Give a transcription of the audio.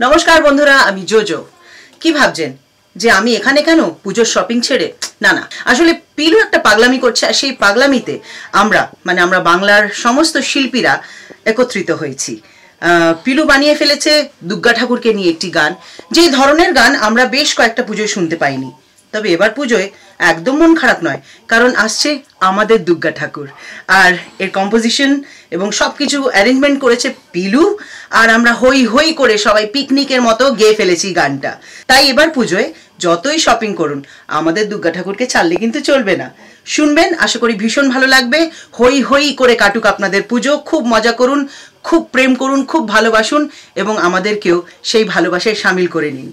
নমস্কার বন্ধুরা, আমি জোজো। কি ভাবছেন যে আমি এখানে কেন পুজোর শপিং ছেড়ে? না না, আসলে পিলু একটা পাগলামি করছে, আর সেই পাগলামিতে আমরা বাংলার সমস্ত শিল্পীরা একত্রিত হয়েছি। পিলু বানিয়ে ফেলেছে দুর্গা ঠাকুরকে নিয়ে একটি গান, যে ধরনের গান আমরা বেশ কয়েকটা পুজোয় শুনতে পাইনি। তবে এবার পুজোয় একদম মন খারাপ নয়, কারণ আসছে আমাদের দুর্গা ঠাকুর, আর এর কম্পোজিশন এবং সব কিছু অ্যারেঞ্জমেন্ট করেছে পিলু। আর আমরা হই হই করে সবাই পিকনিকের মতো গেয়ে ফেলেছি গানটা। তাই এবার পুজোয় যতই শপিং করুন, আমাদের দুর্গা ঠাকুরকে ছাড়লে কিন্তু চলবে না। শুনবেন, আশা করি ভীষণ ভালো লাগবে। হই হই করে কাটুক আপনাদের পুজো, খুব মজা করুন, খুব প্রেম করুন, খুব ভালোবাসুন এবং আমাদেরকেও সেই ভালোবাসায় সামিল করে নিন।